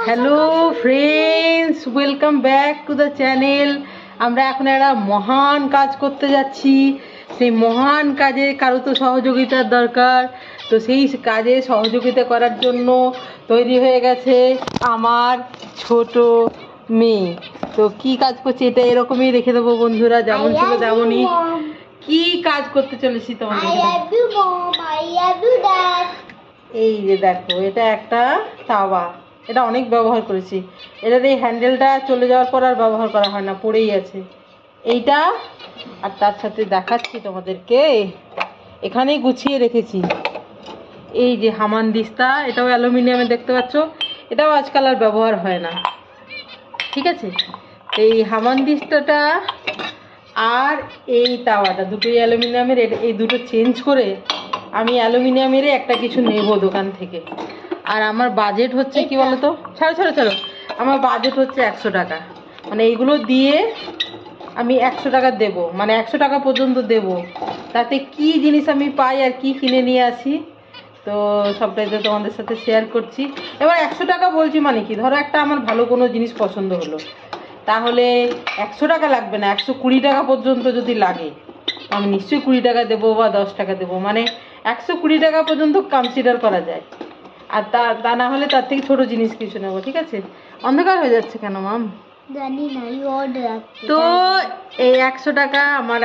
Hello friends, welcome back to the channel. আমরা এখন একটা মহান কাজ করতে যাচ্ছি। সেই মহান কাজে কারো তো সহযোগিতার দরকার। তো সেই কাজে সহযোগিতা করার জন্য তৈরি হয়ে গেছে আমার ছোট মেয়ে। তো কি কাজ করছে এটা এরকমই রেখে দেবো বন্ধুরা, যেমন ছিল তেমনই। কি কাজ করতে চলেছি তোমাদের? এই যে দেখো, এটা একটা তাওয়া। এটা অনেক ব্যবহার করেছি। এটার এই হ্যান্ডেলটা চলে যাওয়ার পর আর ব্যবহার করা হয় না, পড়েই আছে এইটা। আর তার সাথে দেখাচ্ছি তোমাদেরকে, এখানেই গুছিয়ে রেখেছি এই যে হামানদিস্তা। এটাও অ্যালুমিনিয়ামের, দেখতে পাচ্ছ। এটাও আজকাল আর ব্যবহার হয় না, ঠিক আছে। এই হামানদিস্তাটা আর এই তাওয়াটা দুটোই অ্যালুমিনিয়ামের। এই দুটো চেঞ্জ করে আমি অ্যালুমিনিয়ামেরই একটা কিছু নেব দোকান থেকে। আর আমার বাজেট হচ্ছে কি বলতো, ছাড়ো, আমার বাজেট হচ্ছে 100 টাকা। মানে এইগুলো দিয়ে আমি 100 টাকা দেবো, মানে 100 টাকা পর্যন্ত দেব। তাতে কি জিনিস আমি পাই আর কি কিনে নিয়ে আসি, তো সবটাই তো তোমাদের সাথে শেয়ার করছি। এবার 100 টাকা বলছি মানে কি, ধরো একটা আমার ভালো কোনো জিনিস পছন্দ হলো, তাহলে 100 টাকা লাগবে না, 120 টাকা পর্যন্ত যদি লাগে আমি নিশ্চয়ই 20 টাকা দেবো বা 10 টাকা দেবো। মানে 120 টাকা পর্যন্ত কনসিডার করা যায়। আর তা না হলে তার থেকে ছোট জিনিস কিছু নেবো, ঠিক আছে। অন্ধকার হয়ে যাচ্ছে কেন মাম? তো এই 100 টাকা আমার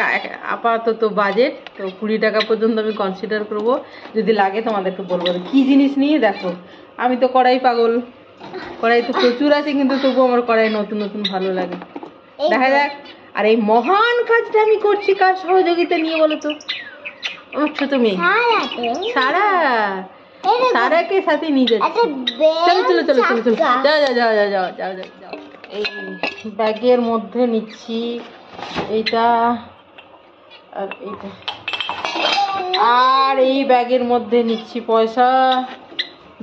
আপাতত বাজেট। তো 20 টাকা পর্যন্ত আমি কনসিডার করবো, যদি লাগে তোমাদেরকে বলবো। কি জিনিস নিয়ে দেখো, আমি তো কড়াই পাগল। কড়াই তো প্রচুর আছে, কিন্তু তবুও আমার কড়াই নতুন নতুন ভালো লাগে। দেখা যাক। আর এই মহান কাজটা আমি করছি কার সহযোগিতা নিয়ে বলো তো? আমার ছোট মেয়ে সারাকে সাথে নিয়ে যাচ্ছি। চলো, যাও। এই ব্যাগের মধ্যে নিচ্ছি এইটা আর এইটা, আর এই ব্যাগের মধ্যে নিচ্ছি পয়সা।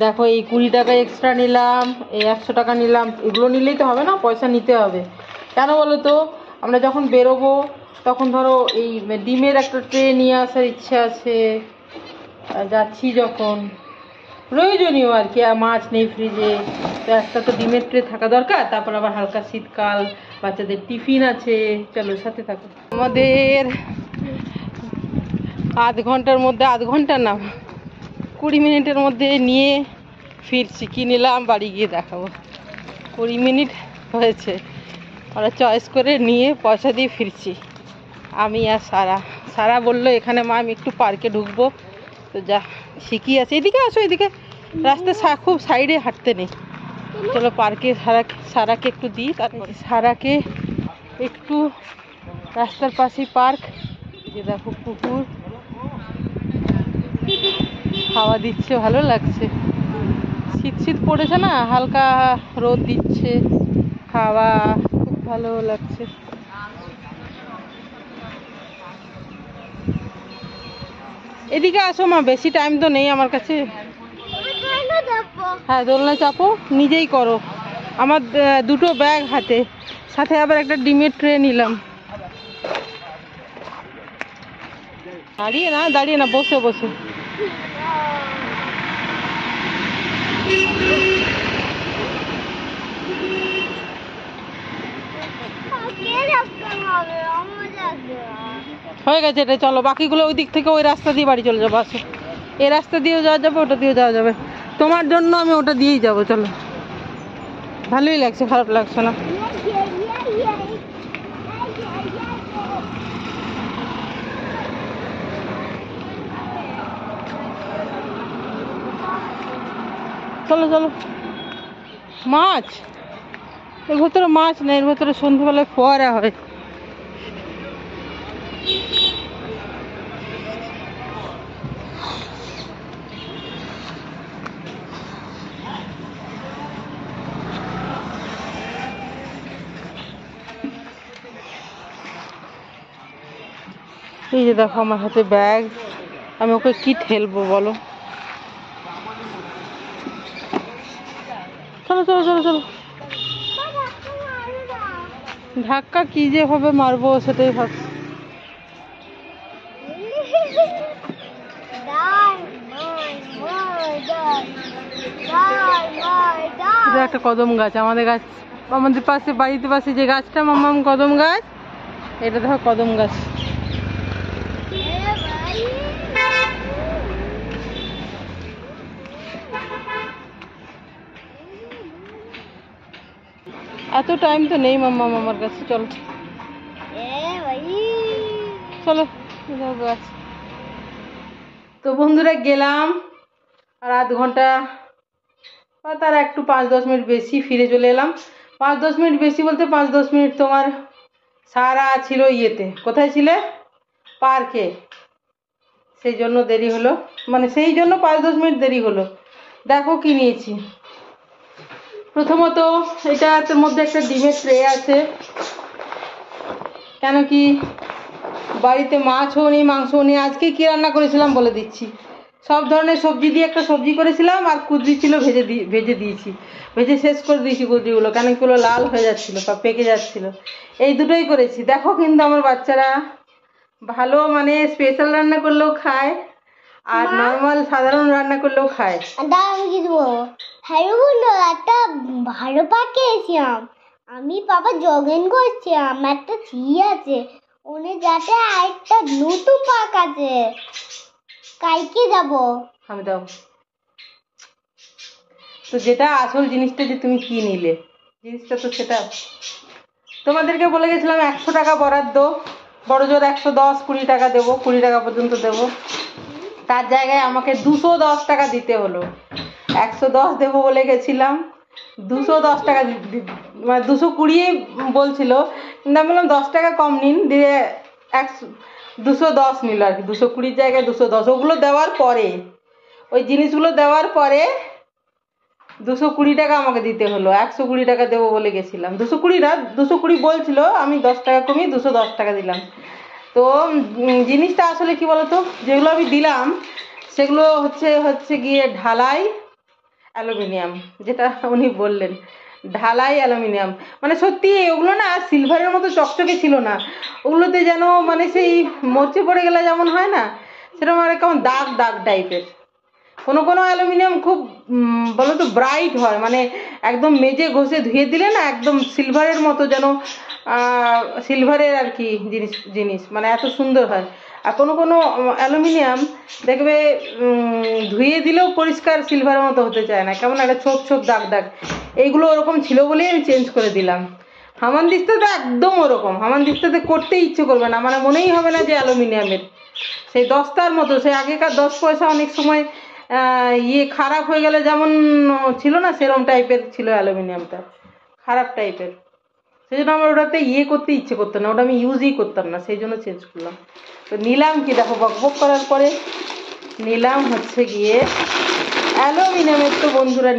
দেখো, এই 20 টাকা এক্সট্রা নিলাম, এই 100 টাকা নিলাম। এগুলো নিলেই তো হবে না, পয়সা নিতে হবে। কেন বলো তো? আমরা যখন বেরোবো তখন ধরো এই ডিমের একটা ট্রে নিয়ে আসার ইচ্ছা আছে, যাচ্ছি যখন প্রয়োজনীয় আর কি। মাছ নেই ফ্রিজে, তো একটা তো ডিমের ট্রে থাকা দরকার। তারপর আবার হালকা শীতকাল, বাচ্চাদের টিফিন আছে। চলো সাথে থাকো। আমাদের আধ ঘন্টা না, 20 মিনিটের মধ্যে নিয়ে ফিরছি। কি নিলাম বাড়ি গিয়ে দেখাবো। 20 মিনিট হয়েছে, ওরা চয়েস করে নিয়ে পয়সা দিয়ে ফিরছি আমি আর সারা বললো এখানে মা আমি একটু পার্কে ঢুকবো। তো যা শিখিয়ে আছে, এদিকে আসো, এদিকে রাস্তা খুব সাইডে হাঁটতে নেই। চলো পার্কে সারাকে একটু দিই, তারপরে সারাকে একটু রাস্তার পাশেই পার্ক। যে দেখো পুকুর, হাওয়া দিচ্ছে, ভালো লাগছে। শীত পড়েছে না, হালকা রোদ দিচ্ছে, হাওয়া খুব ভালো লাগছে। এদিকে আসো মা, বেশি টাইম তো নেই আমার কাছে। হ্যাঁ, দোলনা চাপো, নিজেই করো। আমার দুটো ব্যাগ হাতে, সাথে আবার একটা ডিমের ট্রে নিলাম। দাঁড়িয়ে না, বসে হয়ে গেছে এটা। চলো বাকিগুলো ওই দিক থেকে ওই রাস্তা দিয়ে বাড়ি চলে যাবো। আসো, এই রাস্তা দিয়েও যাওয়া যাবে, ওটা দিয়েও যাওয়া যাবে। তোমার জন্য আমি ওটা দিয়েই যাবো। চলো, ভালোই লাগছে, খারাপ লাগছে না। চলো। মাছ, এর ভেতরে মাছ নেই, এর ভেতরে সন্ধ্যেবেলায় ফোয়ারা হয়। এই যে দেখো আমার হাতে ব্যাগ, আমি ওকে কি ঠেলবো বলো? চলো। ধাক্কা কি যে ভাবে মারবো সেটাই ভাবছি। এটা একটা কদম গাছ, আমাদের গাছ, আমাদের পাশে বাড়িতে পাশে যে গাছটা মাম্মাম কদম গাছ, এটা দেখো কদম গাছ। এত টাইম তো নেই মাম্মাম আমার কাছে, চলো চলো গাছ। তো বন্ধুরা গেলাম, আর আধ ঘন্টা বা তার একটু 5-10 মিনিট বেশি ফিরে চলে এলাম। 5-10 মিনিট বেশি বলতে 5-10 মিনিট তোমার সারা ছিল ইয়েতে, কোথায় ছিলে, পার্কে, সেই জন্য দেরি হলো, মানে সেই জন্য 5-10 মিনিট দেরি হলো। দেখো কি নিয়েছি। প্রথমত এটার মধ্যে একটা ডিমের ট্রে আছে, কেন কি বাড়িতে মাছও নেই মাংসও নেই। আজকে কি রান্না করেছিলাম বলে দিচ্ছি, সব ধরনের সবজি দিয়ে একটা সবজি করেছিলাম, আর কুদরি ছিল ভেজে দিয়েছি, ভেজে শেষ করে দিয়েছি কুদরিগুলো, কেন কি ওগুলো লাল হয়ে যাচ্ছিলো বা পেকে যাচ্ছিলো। এই দুটোই করেছি। দেখো কিন্তু আমার বাচ্চারা ভালো, মানে স্পেশাল রান্না করলেও খায়, আর নর্মাল সাধারণ রান্না করলেও খায়। আমি কিছু বলবো, হ্যালো বন্ধু, একটা ভালো পাখি এসেছিলাম আমি, বাবা জগিং করছিলাম, একটা ছি আছে ওনে, যাতে আরেকটা নতুন পাক আছে, কালকে যাব। আমি দাও তো, যেটা আসল জিনিসটা যে তুমি কি নিলে, জিনিসটা তো সেটা। তোমাদেরকে বলে গেছিলাম 100 টাকা বরাদ্দ, বড় জোর 110-20 টাকা দেবো, 20 টাকা পর্যন্ত দেবো। তার জায়গায় আমাকে 210 টাকা দিতে হলো। 110 দেবো বলে গেছিলাম, 210 টাকা মানে 220 বলছিল, কিন্তু আমি বললাম 10 টাকা কম নিন, দিয়ে 210 নিল আর কি, 220 জায়গায় 210। ওগুলো দেওয়ার পরে, ওই জিনিসগুলো দেওয়ার পরে 220 টাকা আমাকে দিতে হলো। 120 টাকা দেবো বলে গেছিলাম, 220 না, 220 বলছিল, আমি 10 টাকা কমিয়ে 210 টাকা দিলাম। তো জিনিসটা আসলে কি বলতো, যেগুলো আমি দিলাম সেগুলো হচ্ছে গিয়ে ঢালাই অ্যালুমিনিয়াম, যেটা উনি বললেন ঢালাই অ্যালুমিনিয়াম। মানে সত্যি ওগুলো না সিলভারের মতো চকচকে ছিল না, ওগুলোতে যেন মানে সেই মরচে পড়ে গেলে যেমন হয় না, সেরকম আর কেমন দাগ দাগ টাইপের। কোনো কোনো অ্যালুমিনিয়াম খুব বলো তো ব্রাইট হয়, মানে একদম মেজে ঘষে ধুয়ে দিলে না একদম সিলভারের মতো, যেন সিলভারের আর কি জিনিস মানে এত সুন্দর হয়। আর কোনো কোনো অ্যালুমিনিয়াম দেখবে ধুয়ে দিলেও পরিষ্কার সিলভারের মতো হতে চায় না, কেমন একটা ছোপ ছোপ দাগ দাগ। এইগুলো ওরকম ছিল বলেই আমি চেঞ্জ করে দিলাম। হামানদিস্তাতে একদম ওরকম, হামানদিস্তাতে করতেই ইচ্ছে করবে না, মানে মনেই হবে না যে অ্যালুমিনিয়ামের। সেই দস্তার মতো, সেই আগেকার 10 পয়সা অনেক সময় খারাপ হয়ে গেলে যেমন ছিল না, সেরকম টাইপের ছিল অ্যালুমিনিয়ামটা, খারাপ টাইপের। সেই জন্য আমার ওটাতে করতে ইচ্ছে করতো না, ওটা আমি ইউজই করতাম না, সেই জন্য চেঞ্জ করলাম। তো নিলাম কি দেখো, বকবক করার পরে নিলাম হচ্ছে গিয়ে অ্যালুমিনিয়ামের, তো বন্ধুরা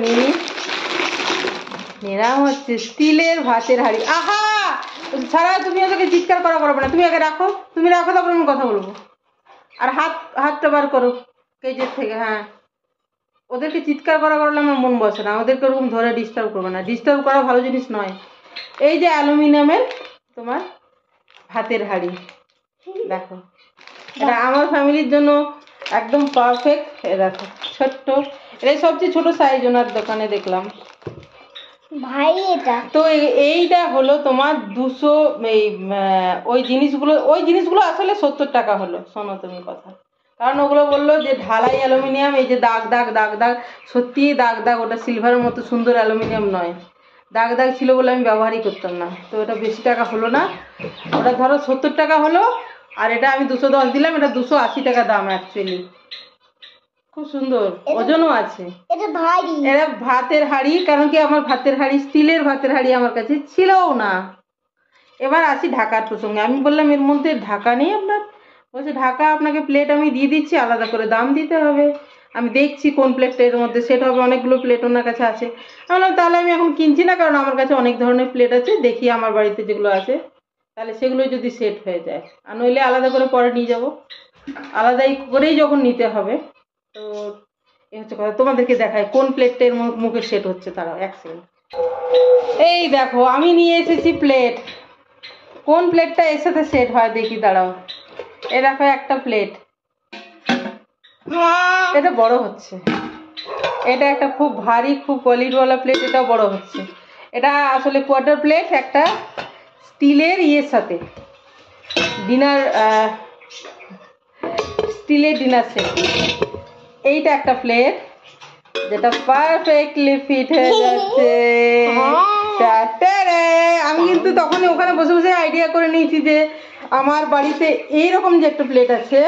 নিলাম হচ্ছে স্টিলের ভাতের হাঁড়ি। আহা ছাড়া, তুমি ওদেরকে চিৎকার করা করবে না, তুমি আগে রাখো, তুমি রাখো, তারপর আমি কথা বলবো। আর হাতটা বার করো কেজের থেকে। হ্যাঁ, ওদেরকে চিৎকার করা করলে আমার মন বসে না, ওদেরকে ওরকম ধরে ডিস্টার্ব করবে না, ডিস্টার্ব করা ভালো জিনিস নয়। এই যে অ্যালুমিনিয়ামের তোমার ভাতের হাঁড়ি, দেখো এটা আমার ফ্যামিলির জন্য একদম পারফেক্ট। দেখো ছোট্ট, এটাই সবচেয়ে ছোট সাইজ ওনার দোকানে দেখলাম ভাই। এটা তো এইটা হলো তোমার 200। এই ওই জিনিসগুলো আসলে 70 টাকা হলো। শোনো তুমি কথা, কারণ ওগুলো বললো যে ঢালাই অ্যালুমিনিয়াম, এই যে দাগ দাগ দাগ দাগ, সত্যিই দাগ দাগ, ওটা সিলভারের মতো সুন্দর অ্যালুমিনিয়াম নয়, দাগ দাগ ছিল বলে আমি ব্যবহারই করতাম না। তো এটা বেশি টাকা হলো না, ওটা ধরো 70 টাকা হলো, আর এটা আমি 210 দিলাম, এটা 280 টাকা দাম অ্যাকচুয়ালি। খুব সুন্দর, ওজনও আছে। এটা ভারী, এটা ভাতের হাঁড়ি, কারণ কি আমার ভাতের হাঁড়ি, স্টিলের ভাতের হাঁড়ি আমার কাছে ছিলও না। এবার আসি ঢাকার প্রসঙ্গে। আমি বললাম এর মধ্যে ঢাকা নেই আপনার? বলছে ঢাকা আপনাকে প্লেট আমি দিয়ে দিচ্ছি, আলাদা করে দাম দিতে হবে। আমি দেখছি কোন প্লেটটা এর মধ্যে সেট হবে, অনেকগুলো প্লেট ওনার কাছে আছে। আমি বললাম তাহলে আমি এখন কিনছি না, কারণ আমার কাছে অনেক ধরনের প্লেট আছে, দেখি আমার বাড়িতে যেগুলো আছে তাহলে সেগুলো যদি সেট হয়ে যায়, আর নইলে আলাদা করে পরে নিয়ে যাব, আলাদাই করেই যখন নিতে হবে। তো এই হচ্ছে কথা। তোমাদেরকে দেখায় কোন প্লেটটার মুখে সেট হচ্ছে, তারাও এক সেকেন্ড। এই দেখো আমি নিয়ে এসেছি প্লেট, কোন প্লেটটা এর সাথে সেট হয় দেখি, দাঁড়াও। এ দেখো একটা প্লেট, এটা বড় হচ্ছে, এটা একটা খুব ভারী, খুব কোয়ালিটিওয়ালা প্লেট, এটাও বড় হচ্ছে। এটা আসলে কোয়ার্টার প্লেট, একটা স্টিলের ইয়ের সাথে ডিনার, স্টিলের ডিনার সেট। এইটা একটা প্লেট যেটা পারফেক্টলি ফিট হয়ে যাচ্ছে। টাটারে! আমি কিন্তু তখন ওখানে বসে বসে আইডিয়া করে নিয়েছি যে আমার বাড়িতে এইরকম যে একটা প্লেট আছে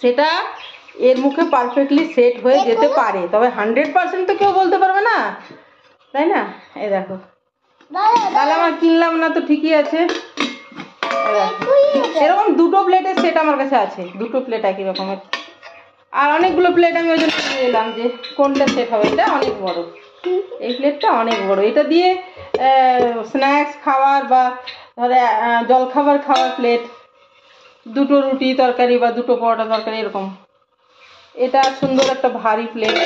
সেটা এর মুখে পারফেক্টলি সেট হয়ে যেতে পারে, তবে 100% তো কেউ বলতে পারবে না, তাই না? এই দেখো, তাহলে আমার কিনলাম না তো ঠিকই আছে। এরকম দুটো প্লেটের সেট আমার কাছে আছে, দুটো প্লেট একই রকমের। আর অনেকগুলো প্লেট আমি ওই জন্য নিয়ে এলাম যে কোনটা সেট হবে। এটা অনেক বড়, এই প্লেটটা অনেক বড়। এটা দিয়ে স্ন্যাক্স খাওয়ার বা ধরে জলখাবার খাওয়ার প্লেট, দুটো রুটি তরকারি বা দুটো পরোটা তরকারি এরকম। এটা সুন্দর একটা ভারী প্লেট।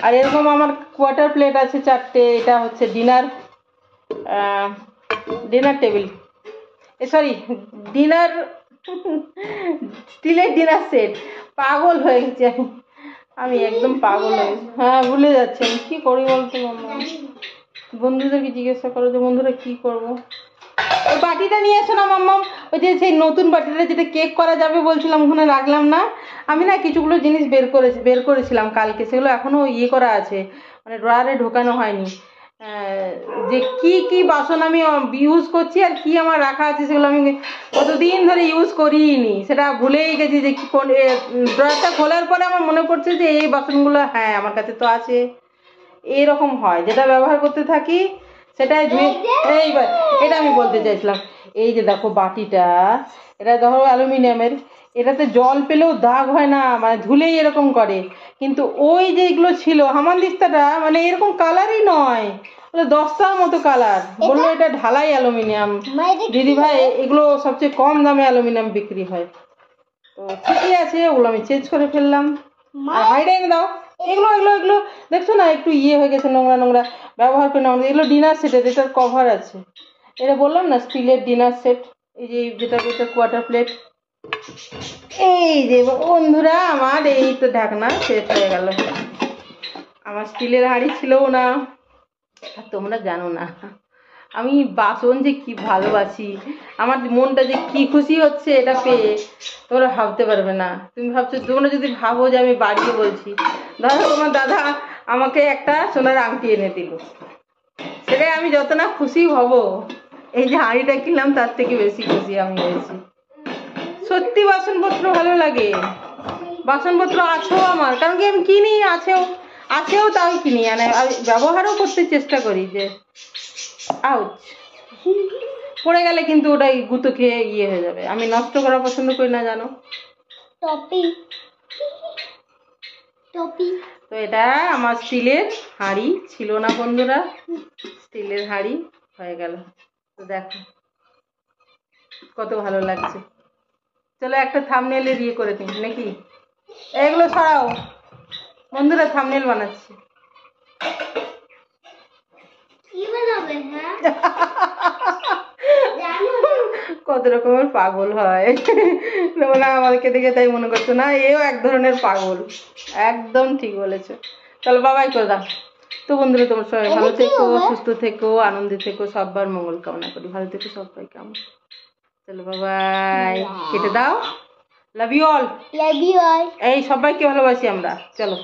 আর এরকম আমার কোয়ার্টার প্লেট আছে 4টে। এটা হচ্ছে ডিনার টেবিল, সরি ডিনার স্টিলের ডিনার সেট। পাগল হয়ে গেছি আমি একদম পাগল হয়ে গেছি। হ্যাঁ, ভুলে যাচ্ছি আমি, কী করি বলতো মাম্মা? বন্ধুদেরকে জিজ্ঞাসা করো যে বন্ধুরা কী করবো। ওই বাটিটা নিয়ে এসো না মাম্মা, ওই যে সেই নতুন বাটিটা যেটা কেক করা যাবে বলছিলাম ওখানে রাখলাম না। আমি না কিছুগুলো জিনিস বের করেছিলাম কালকে, সেগুলো এখনও ইয়ে করা আছে, মানে ড্রয়ারে ঢোকানো হয়নি। যে কি কি বাসন আমি ইউজ করছি আর কি আমার রাখা আছে সেগুলো আমি কতদিন ধরে ইউজ করিনি, সেটা ভুলেই গেছি। যে কি কোন ড্রয়ারটা খোলার পরে আমার মনে পড়ছে যে এই বাসনগুলো হ্যাঁ আমার কাছে তো আছে। এইরকম হয়, যেটা ব্যবহার করতে থাকি সেটাই ধুয়ে। এইবার এটা আমি বলতে চাইছিলাম, এই যে দেখো বাটিটা, এটা ধরো অ্যালুমিনিয়ামের, এটাতে জল পেলেও দাগ হয় না, মানে ধুলেই এরকম করে। কিন্তু ওই যেগুলো ছিল হামানদিস্তাটা, মানে এরকম কালারই নয়, দশটার মতো কালার। বললো এটা ঢালাই অ্যালুমিনিয়াম। দিদি ভাই এগুলো সবচেয়ে কম দামে অ্যালুমিনিয়াম বিক্রি হয়। তো ঠিকই আছে, ওগুলো আমি চেঞ্জ করে ফেললাম। আর হাইডা এনে দাও। এগুলো এগুলো এগুলো দেখছো না একটু ইয়ে হয়ে গেছে, নোংরা নোংরা, ব্যবহার করে না। এগুলো ডিনার সেটের, এটার কভার আছে। এটা বললাম না স্টিলের ডিনার সেট। এই যে যেটা কোয়ার্টার প্লেট। এই যে বন্ধুরা আমার এই তো ঢাকনা শেষ হয়ে গেল। আমার স্টিলের হাঁড়ি ছিলও না, আর তোমরা জানো না আমি বাসন যে কি ভালোবাসি, আমার মনটা যে কি খুশি হচ্ছে এটা পেয়ে তোমরা ভাবতে পারবে না। তুমি ভাবছো, তোমরা যদি ভাবো যে আমি বাড়িয়ে বলছি, ধরো তোমার দাদা আমাকে একটা সোনার আংটি এনে দিল, সেটাই আমি যত না খুশি হব, এই যে হাঁড়িটা কিনলাম তার থেকে বেশি খুশি আমি হয়েছি। সত্যি বাসনপত্র ভালো লাগে, বাসনপত্র আছেও আমার, কারণ কি আমি কিনি, আছেও তাও কিনি, মানে ব্যবহারও করতে চেষ্টা করি। যে আউচ পড়ে গেলে কিন্তু ওটাই গুঁতো খেয়ে ইয়ে হয়ে যাবে, আমি নষ্ট করা পছন্দ করি না, জানো। তো এটা আমার স্টিলের হাঁড়ি ছিল না বন্ধুরা, স্টিলের হাঁড়ি হয়ে গেল। তো দেখো কত ভালো লাগছে। চলো একটা থাম্বনেইলের ইয়ে করে দিই নাকি, এগুলো সরাও বন্ধুরা, থাম্বনেইল বানাচ্ছি। কত রকমের পাগল হয় তোমরা আমাকে দেখে তাই মনে করছো না, এও এক ধরনের পাগল। একদম ঠিক বলেছো। চলো বাবাই করে দাও। তো বন্ধুরা তোমার সবাই ভালো থেকো, সুস্থ থেকো, আনন্দে থেকো, সবার মঙ্গল কামনা করি। ভালো থেকো সবাই, কেমন। চলো বাবাই, কেটে দাও। Love you all. এই সবাইকে ভালোবাসি আমরা। চলো।